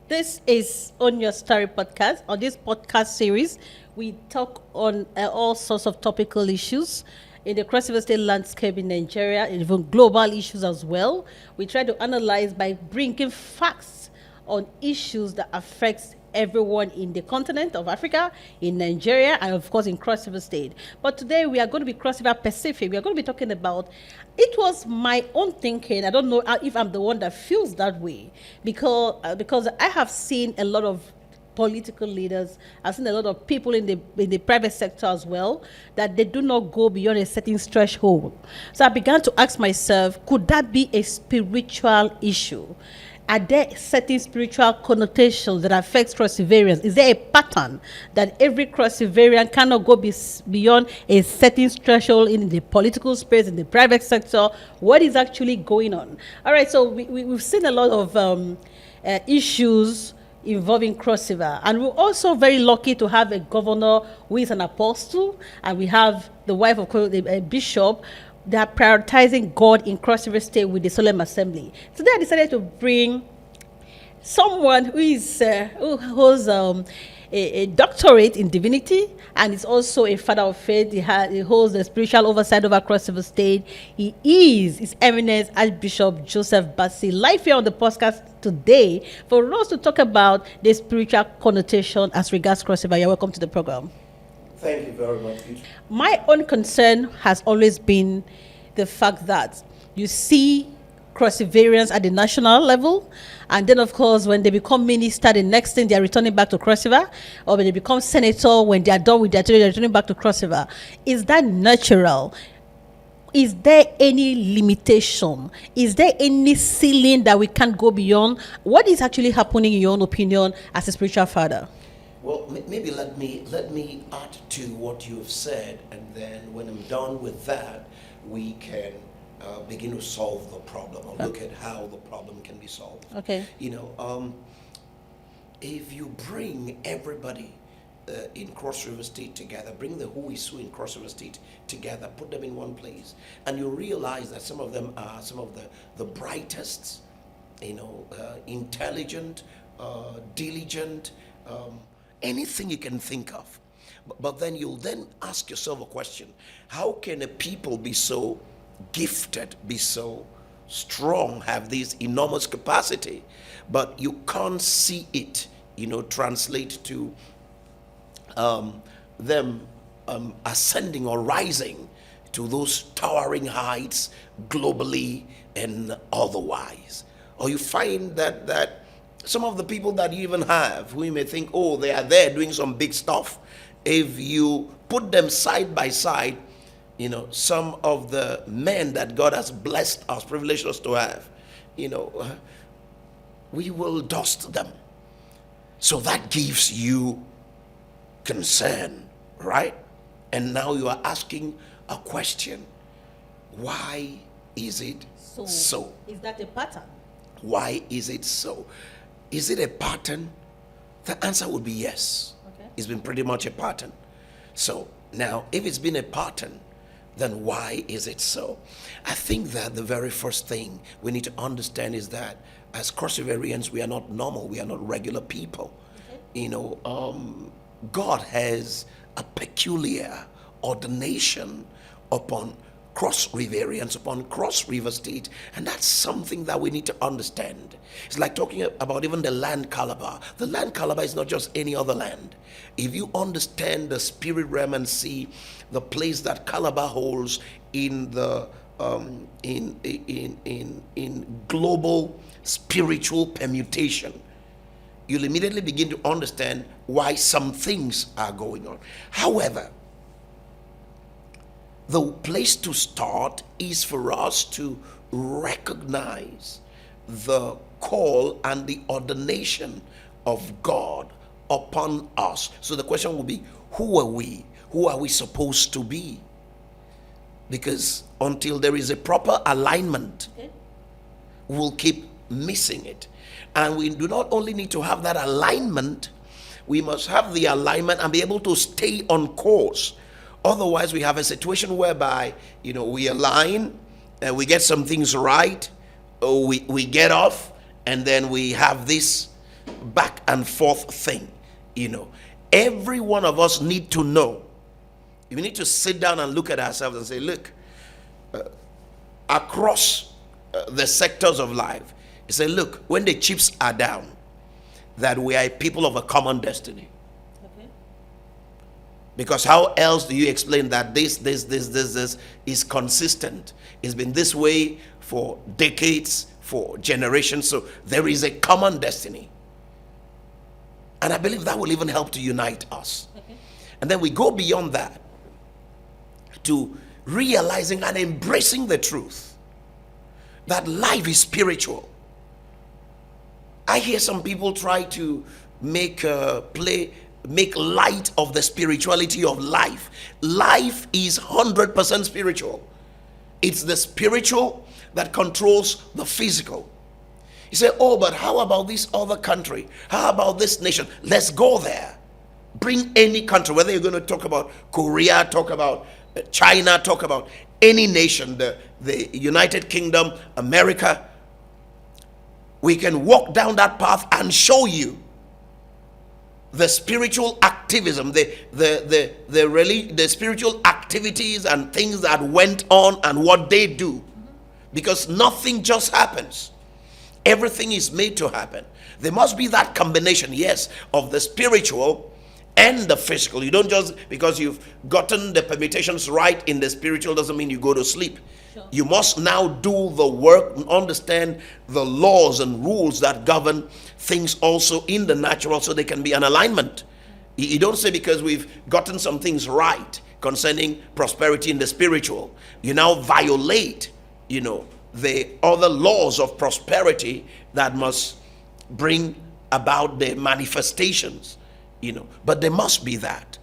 This is On Your Story podcast. On this podcast series, we talk on all sorts of topical issues in the cross-river state landscape in Nigeria, and even global issues as well. We try to analyze by bringing facts on issues that affect everyone in the continent of Africa, in Nigeria, and of course in Cross River State. But today we are going to be Cross River Pacific. We are going to be talking about, it was my own thinking. I don't know if I'm the one that feels that way, because I have seen a lot of political leaders. I've seen a lot of people in the private sector as well, that they do not go beyond a certain threshold. So I began to ask myself, could that be a spiritual issue? Are there certain spiritual connotations that affect cross-riverians? Is there a pattern that every cross-riverian cannot go beyond a certain threshold in the political space, in the private sector? What is actually going on? All right, so we've seen a lot of issues involving Cross River, and we're also very lucky to have a governor who is an apostle, and we have the wife of the bishop. They are prioritizing God in Cross River State with the Solemn Assembly. Today I decided to bring someone who holds a doctorate in divinity, and is also a father of faith. He holds the spiritual oversight over Cross River State. He is His Eminence Archbishop Josef Bassey, live here on the podcast today for us to talk about the spiritual connotation as regards Cross River. You're welcome to the program. Thank you very much. My own concern has always been the fact that you see cross-riverians at the national level, and then of course when they become minister, the next thing they are returning back to Cross River, or when they become senator, when they are done with their term, they're returning back to Cross River. Is that natural? Is there any limitation? Is there any ceiling that we can't go beyond? What is actually happening in your own opinion as a spiritual father? Well, maybe let me add to what you have said, and then when I'm done with that, we can begin to solve the problem, or look at how the problem can be solved. Okay. If you bring everybody in Cross River State together, bring the who is who in Cross River State together, put them in one place, and you realize that some of them are some of the brightest, intelligent, diligent, anything you can think of. But then you'll then ask yourself a question: how can a people be so gifted, be so strong, have this enormous capacity, but you can't see it, translate to them ascending or rising to those towering heights globally and otherwise? Or you find that some of the people that you even have, who you may think, oh, they are there doing some big stuff, if you put them side by side, some of the men that God has blessed us, privileged us to have, we will dust them. So that gives you concern, right? And now you are asking a question: why is it so? Is that a pattern? Why is it so? Is it a pattern? The answer would be yes. Okay. It's been pretty much a pattern. So now, if it's been a pattern, then why is it so? I think that the very first thing we need to understand is that as Cross-Riverians, we are not normal. We are not regular people. Okay. God has a peculiar ordination upon Cross-Riverians, upon Cross River State, and that's something that we need to understand. It's like talking about even the land Calabar. The land Calabar is not just any other land. If you understand the spirit realm and see the place that Calabar holds in the in global spiritual permutation, you'll immediately begin to understand why some things are going on. However, the place to start is for us to recognize the call and the ordination of God upon us. So the question will be, who are we? Who are we supposed to be? Because until there is a proper alignment, okay, we'll keep missing it. And we do not only need to have that alignment, we must have the alignment and be able to stay on course. Otherwise, we have a situation whereby, we align, we get some things right, we get off, and then we have this back and forth thing. Every one of us need to know. We need to sit down and look at ourselves and say, look, across the sectors of life, you say, look, when the chips are down, that we are a people of a common destiny. Okay. Because how else do you explain that this is consistent? It's been this way for decades, for generations. So there is a common destiny. And I believe that will even help to unite us. Okay. And then we go beyond that to realizing and embracing the truth that life is spiritual. I hear some people try to make light of the spirituality of life. Life is 100% spiritual. It's the spiritual that controls the physical. You say, oh, but how about this other country? How about this nation? Let's go there. Bring any country, whether you're going to talk about Korea, talk about China, talk about any nation, the United Kingdom, America. We can walk down that path and show you the spiritual activism, the spiritual activities and things that went on and what they do. Because nothing just happens. Everything is made to happen. There must be that combination, yes, of the spiritual and the physical. You don't just, because you've gotten the permutations right in the spiritual, doesn't mean you go to sleep. Sure. You must now do the work and understand the laws and rules that govern things also in the natural, so they can be an alignment. You don't say because we've gotten some things right concerning prosperity in the spiritual, you now violate, the other laws of prosperity that must bring about the manifestations, but there must be that.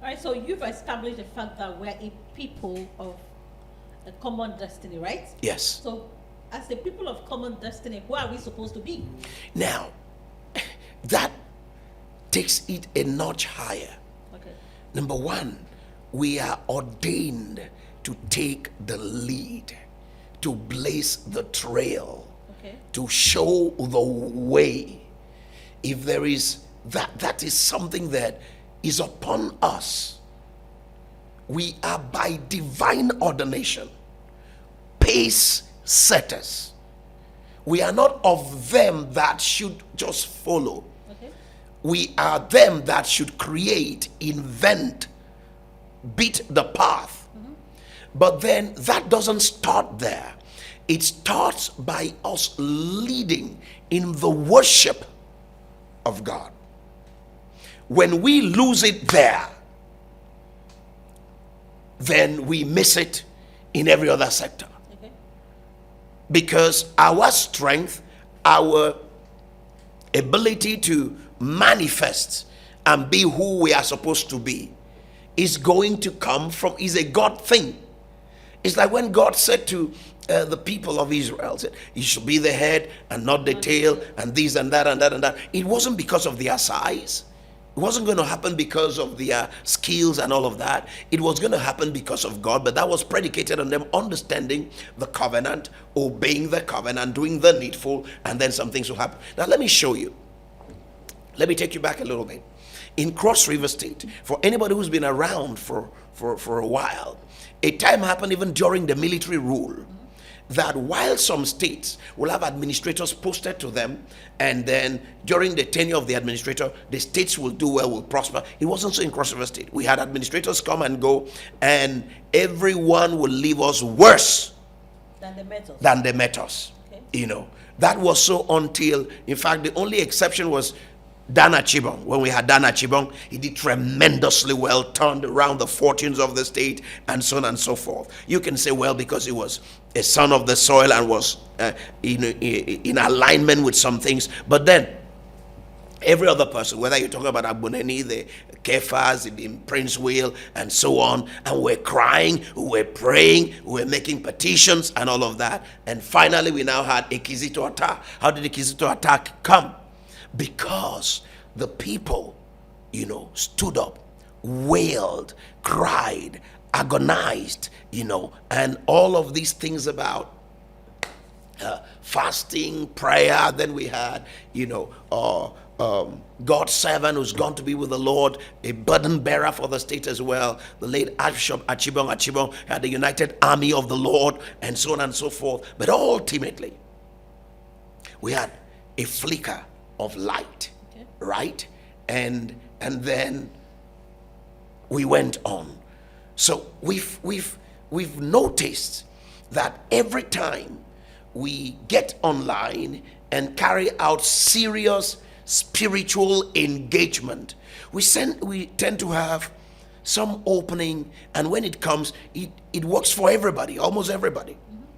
All right, so you've established the fact that we're a people of a common destiny, right? Yes. So as a people of common destiny, who are we supposed to be? Now, that takes it a notch higher. Okay. Number one, we are ordained to take the lead, to blaze the trail, Okay. to show the way. If there is that is something that is upon us. We are by divine ordination pace setters. We are not of them that should just follow. Okay. We are them that should create, invent, beat the path. But then that doesn't start there. It starts by us leading in the worship of God. When we lose it there, then we miss it in every other sector. Okay. Because our strength, our ability to manifest and be who we are supposed to be is going to come from, is a God thing. It's like when God said to the people of Israel, said, you should be the head and not the tail, and this and that and that and that. It wasn't because of their size. It wasn't going to happen because of their skills and all of that. It was going to happen because of God, but that was predicated on them understanding the covenant, obeying the covenant, doing the needful, and then some things will happen. Now let me show you. Let me take you back a little bit. In Cross River State, for anybody who's been around for a while, a time happened even during the military rule that while some states will have administrators posted to them, and then during the tenure of the administrator, the states will do well, will prosper. It wasn't so in Cross River State. We had administrators come and go, and everyone will leave us worse Than they met us. Okay. That was so until, in fact, the only exception was Dan Achibong. When we had Dan Achibong, he did tremendously well, turned around the fortunes of the state, and so on and so forth. You can say, well, because he was a son of the soil and was in alignment with some things. But then, every other person, whether you're talking about Abuneni, the Kefas in Prince Will, and so on, and we're crying, we're praying, we're making petitions, and all of that. And finally, we now had a Kizito attack. How did the Kizito attack come? Because the people, stood up, wailed, cried, agonized, and all of these things about fasting, prayer. Then we had, God's servant who's gone to be with the Lord, a burden bearer for the state as well. The late Archbishop Achibong had the United Army of the Lord, and so on and so forth. But ultimately, we had a flicker of light, right? And then we went on. So we've noticed that every time we get online and carry out serious spiritual engagement, we tend to have some opening, and when it comes, it works for everybody, almost everybody.